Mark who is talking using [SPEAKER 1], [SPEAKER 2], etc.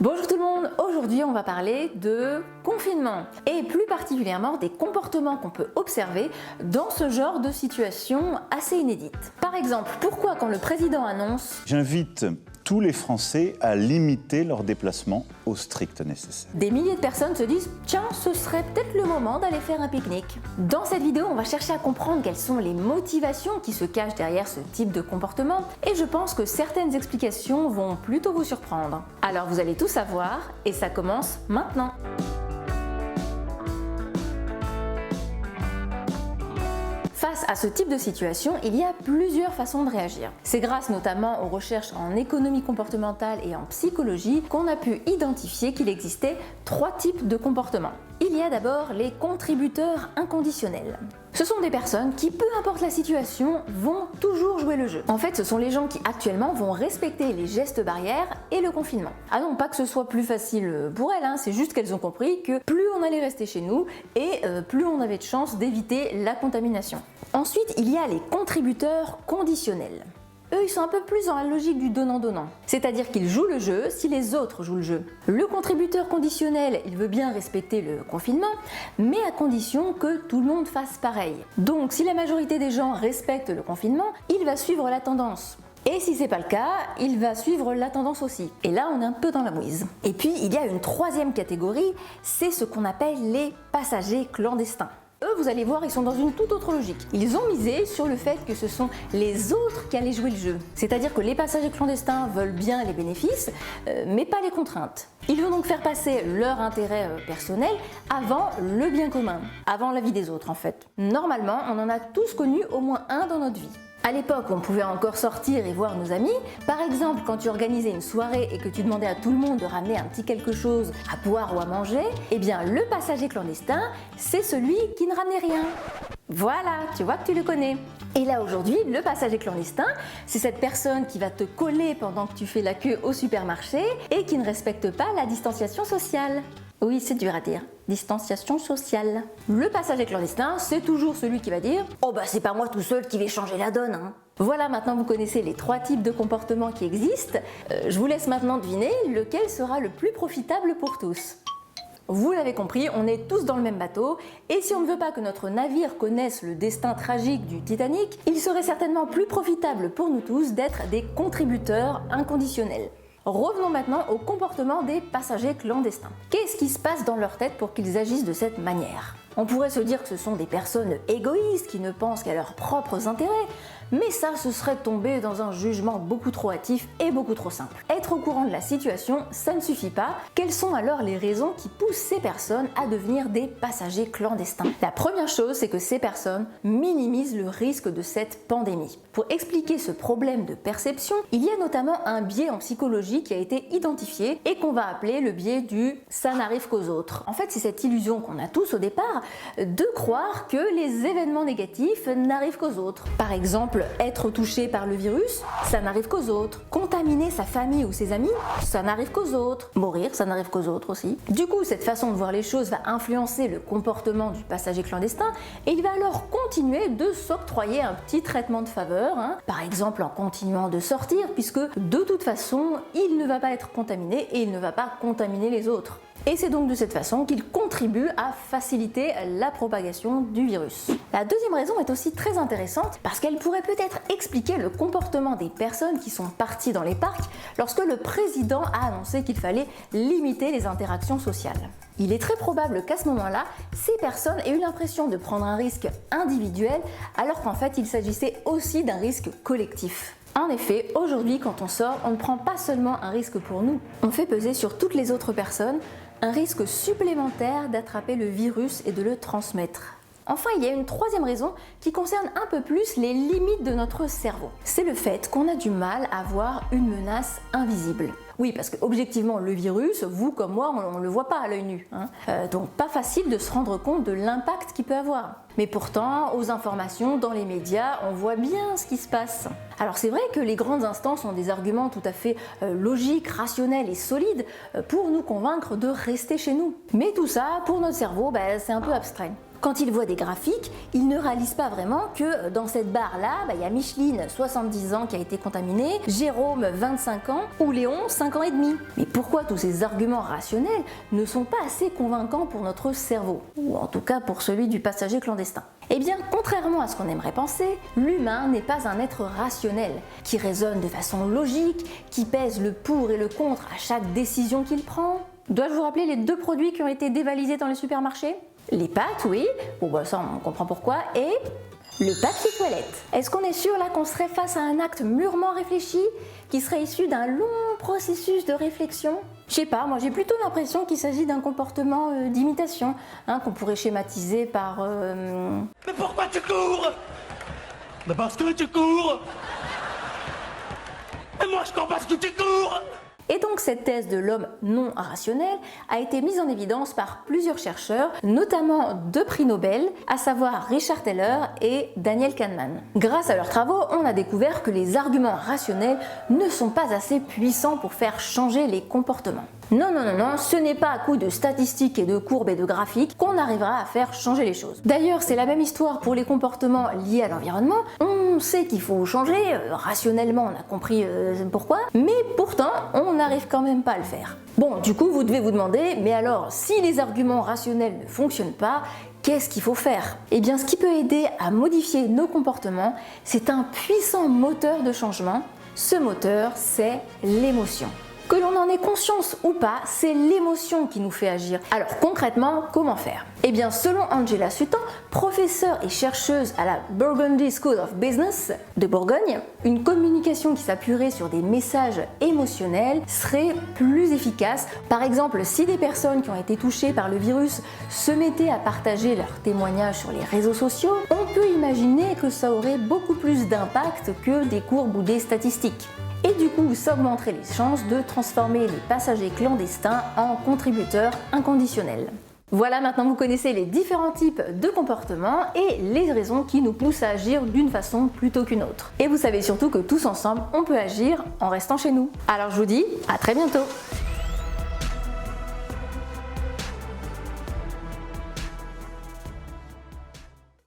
[SPEAKER 1] Bonjour tout le monde, aujourd'hui on va parler de confinement et plus particulièrement des comportements qu'on peut observer dans ce genre de situation assez inédite. Par exemple, pourquoi quand le président annonce «
[SPEAKER 2] J'invite tous les Français à limiter leurs déplacements au strict nécessaire »,
[SPEAKER 1] des milliers de personnes se disent « Tiens, ce serait peut-être le moment d'aller faire un pique-nique ». Dans cette vidéo, on va chercher à comprendre quelles sont les motivations qui se cachent derrière ce type de comportement et je pense que certaines explications vont plutôt vous surprendre. Alors vous allez tout savoir et ça commence maintenant. Face à ce type de situation, il y a plusieurs façons de réagir. C'est grâce notamment aux recherches en économie comportementale et en psychologie qu'on a pu identifier qu'il existait 3 types de comportements. Il y a d'abord les contributeurs inconditionnels. Ce sont des personnes qui, peu importe la situation, vont toujours jouer le jeu. En fait, ce sont les gens qui actuellement vont respecter les gestes barrières et le confinement. Ah non, pas que ce soit plus facile pour elles, c'est juste qu'elles ont compris que plus on allait rester chez nous et plus on avait de chances d'éviter la contamination. Ensuite, il y a les contributeurs conditionnels. Eux, ils sont un peu plus dans la logique du donnant-donnant. C'est-à-dire qu'ils jouent le jeu si les autres jouent le jeu. Le contributeur conditionnel, il veut bien respecter le confinement, mais à condition que tout le monde fasse pareil. Donc, si la majorité des gens respectent le confinement, il va suivre la tendance. Et si c'est pas le cas, il va suivre la tendance aussi. Et là, on est un peu dans la mouise. Et puis, il y a une troisième catégorie, c'est ce qu'on appelle les passagers clandestins. Eux, vous allez voir, ils sont dans une toute autre logique. Ils ont misé sur le fait que ce sont les autres qui allaient jouer le jeu. C'est-à-dire que les passagers clandestins veulent bien les bénéfices, mais pas les contraintes. Ils vont donc faire passer leur intérêt personnel avant le bien commun, avant la vie des autres en fait. Normalement, on en a tous connu au moins un dans notre vie. À l'époque, on pouvait encore sortir et voir nos amis. Par exemple, quand tu organisais une soirée et que tu demandais à tout le monde de ramener un petit quelque chose à boire ou à manger, eh bien le passager clandestin, c'est celui qui ne ramenait rien. Voilà, tu vois que tu le connais. Et là aujourd'hui, le passager clandestin, c'est cette personne qui va te coller pendant que tu fais la queue au supermarché et qui ne respecte pas la distanciation sociale. Oui, c'est dur à dire. Distanciation sociale. Le passager clandestin, c'est toujours celui qui va dire « Oh bah c'est pas moi tout seul qui vais changer la donne hein. ». Voilà, maintenant vous connaissez les 3 types de comportements qui existent. Je vous laisse maintenant deviner lequel sera le plus profitable pour tous. Vous l'avez compris, on est tous dans le même bateau et si on ne veut pas que notre navire connaisse le destin tragique du Titanic, il serait certainement plus profitable pour nous tous d'être des contributeurs inconditionnels. Revenons maintenant au comportement des passagers clandestins. Qu'est-ce qui se passe dans leur tête pour qu'ils agissent de cette manière ? On pourrait se dire que ce sont des personnes égoïstes qui ne pensent qu'à leurs propres intérêts, mais ça, ce serait tomber dans un jugement beaucoup trop hâtif et beaucoup trop simple. Être au courant de la situation, ça ne suffit pas. Quelles sont alors les raisons qui poussent ces personnes à devenir des passagers clandestins ? La première chose, c'est que ces personnes minimisent le risque de cette pandémie. Pour expliquer ce problème de perception, il y a notamment un biais en psychologie qui a été identifié et qu'on va appeler le biais du « ça n'arrive qu'aux autres ». En fait, c'est cette illusion qu'on a tous au départ de croire que les événements négatifs n'arrivent qu'aux autres. Par exemple, être touché par le virus, ça n'arrive qu'aux autres. Contaminer sa famille ou ses amis, ça n'arrive qu'aux autres. Mourir, ça n'arrive qu'aux autres aussi. Du coup, cette façon de voir les choses va influencer le comportement du passager clandestin et il va alors continuer de s'octroyer un petit traitement de faveur, par exemple en continuant de sortir, puisque de toute façon, il ne va pas être contaminé et il ne va pas contaminer les autres. Et c'est donc de cette façon qu'il contribue à faciliter la propagation du virus. La deuxième raison est aussi très intéressante parce qu'elle pourrait peut-être expliquer le comportement des personnes qui sont parties dans les parcs lorsque le président a annoncé qu'il fallait limiter les interactions sociales. Il est très probable qu'à ce moment-là, ces personnes aient eu l'impression de prendre un risque individuel alors qu'en fait il s'agissait aussi d'un risque collectif. En effet, aujourd'hui quand on sort, on ne prend pas seulement un risque pour nous, on fait peser sur toutes les autres personnes un risque supplémentaire d'attraper le virus et de le transmettre. Enfin, il y a une troisième raison qui concerne un peu plus les limites de notre cerveau. C'est le fait qu'on a du mal à voir une menace invisible. Oui, parce que objectivement, le virus, vous comme moi, on ne le voit pas à l'œil nu. Donc pas facile de se rendre compte de l'impact qu'il peut avoir. Mais pourtant, aux informations, dans les médias, on voit bien ce qui se passe. Alors c'est vrai que les grandes instances ont des arguments tout à fait logiques, rationnels et solides pour nous convaincre de rester chez nous. Mais tout ça, pour notre cerveau, c'est un peu abstrait. Quand ils voient des graphiques, ils ne réalisent pas vraiment que dans cette barre-là, il y a Micheline, 70 ans, qui a été contaminée, Jérôme, 25 ans, ou Léon, 5 ans et demi. Mais pourquoi tous ces arguments rationnels ne sont pas assez convaincants pour notre cerveau, ou en tout cas pour celui du passager clandestin? Eh bien, contrairement à ce qu'on aimerait penser, l'humain n'est pas un être rationnel, qui raisonne de façon logique, qui pèse le pour et le contre à chaque décision qu'il prend. Dois-je vous rappeler les 2 produits qui ont été dévalisés dans les supermarchés? Les pâtes, oui, bon ça on comprend pourquoi, et le papier toilette. Est-ce qu'on est sûr là qu'on serait face à un acte mûrement réfléchi, qui serait issu d'un long processus de réflexion? Je sais pas, moi j'ai plutôt l'impression qu'il s'agit d'un comportement d'imitation, qu'on pourrait schématiser par...
[SPEAKER 3] Mais pourquoi tu cours? Mais parce que tu cours. Et moi je cours parce que tu cours.
[SPEAKER 1] Et donc cette thèse de l'homme non rationnel a été mise en évidence par plusieurs chercheurs, notamment 2 prix Nobel, à savoir Richard Thaler et Daniel Kahneman. Grâce à leurs travaux, on a découvert que les arguments rationnels ne sont pas assez puissants pour faire changer les comportements. Non, ce n'est pas à coup de statistiques et de courbes et de graphiques qu'on arrivera à faire changer les choses. D'ailleurs, c'est la même histoire pour les comportements liés à l'environnement. On sait qu'il faut changer, rationnellement on a compris pourquoi, mais pourtant on n'arrive quand même pas à le faire. Bon, du coup vous devez vous demander, mais alors si les arguments rationnels ne fonctionnent pas, qu'est-ce qu'il faut faire? Eh bien, ce qui peut aider à modifier nos comportements, c'est un puissant moteur de changement. Ce moteur, c'est l'émotion. Que l'on en ait conscience ou pas, c'est l'émotion qui nous fait agir. Alors concrètement, comment faire? Eh bien, selon Angela Sutton, professeure et chercheuse à la Burgundy School of Business de Bourgogne, une communication qui s'appuierait sur des messages émotionnels serait plus efficace. Par exemple, si des personnes qui ont été touchées par le virus se mettaient à partager leurs témoignages sur les réseaux sociaux, on peut imaginer que ça aurait beaucoup plus d'impact que des courbes ou des statistiques. Et du coup, ça augmenterait les chances de transformer les passagers clandestins en contributeurs inconditionnels. Voilà, maintenant vous connaissez les différents types de comportements et les raisons qui nous poussent à agir d'une façon plutôt qu'une autre. Et vous savez surtout que tous ensemble, on peut agir en restant chez nous. Alors je vous dis à très bientôt!